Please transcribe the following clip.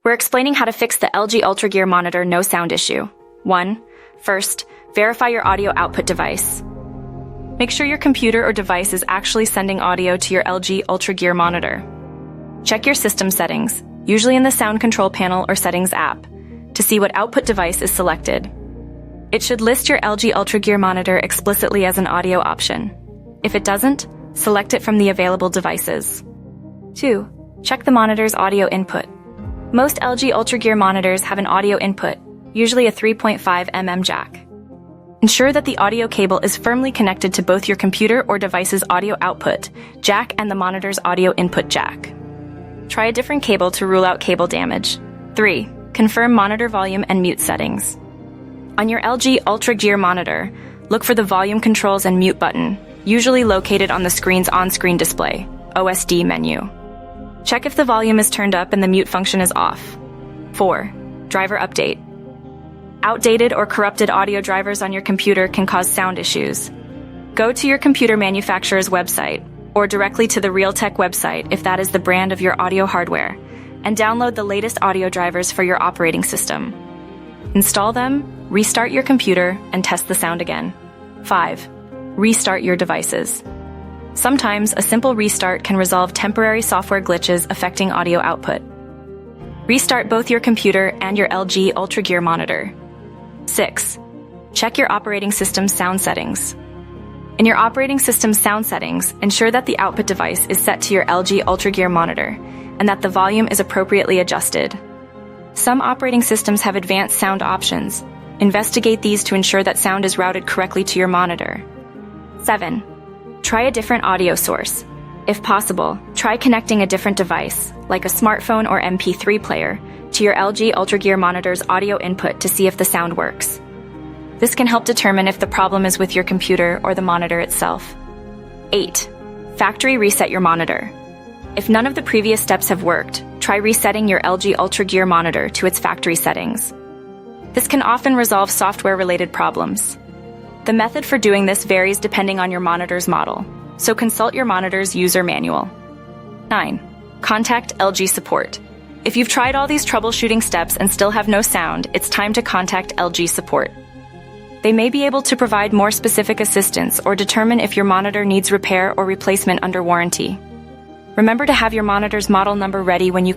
We're explaining how to fix the LG Ultragear Monitor no sound issue. 1. First, verify your audio output device. Make sure your computer or device is actually sending audio to your LG Ultragear Monitor. Check your system settings, usually in the Sound Control Panel or Settings app, to see what output device is selected. It should list your LG Ultragear Monitor explicitly as an audio option. If it doesn't, select it from the available devices. 2. Check the monitor's audio input. Most LG Ultragear monitors have an audio input, usually a 3.5 mm jack. Ensure that the audio cable is firmly connected to both your computer or device's audio output jack and the monitor's audio input jack. Try a different cable to rule out cable damage. 3. Confirm monitor volume and mute settings. On your LG Ultragear monitor, look for the volume controls and mute button, usually located on the screen's on-screen display, OSD menu. Check if the volume is turned up and the mute function is off. 4. Driver update. Outdated or corrupted audio drivers on your computer can cause sound issues. Go to your computer manufacturer's website, or directly to the Realtek website if that is the brand of your audio hardware, and download the latest audio drivers for your operating system. Install them, restart your computer, and test the sound again. 5. Restart your devices. Sometimes a simple restart can resolve temporary software glitches affecting audio output. Restart both your computer and your LG Ultragear monitor. 6. Check your operating system's sound settings. In your operating system's sound settings, ensure that the output device is set to your LG Ultragear monitor and that the volume is appropriately adjusted. Some operating systems have advanced sound options. Investigate these to ensure that sound is routed correctly to your monitor. 7. Try a different audio source. If possible, try connecting a different device, like a smartphone or MP3 player, to your LG Ultragear monitor's audio input to see if the sound works. This can help determine if the problem is with your computer or the monitor itself. 8. Factory reset your monitor. If none of the previous steps have worked, try resetting your LG Ultragear monitor to its factory settings. This can often resolve software-related problems. The method for doing this varies depending on your monitor's model, so consult your monitor's user manual. 9. Contact LG support. If you've tried all these troubleshooting steps and still have no sound, it's time to contact LG support. They may be able to provide more specific assistance or determine if your monitor needs repair or replacement under warranty. Remember to have your monitor's model number ready when you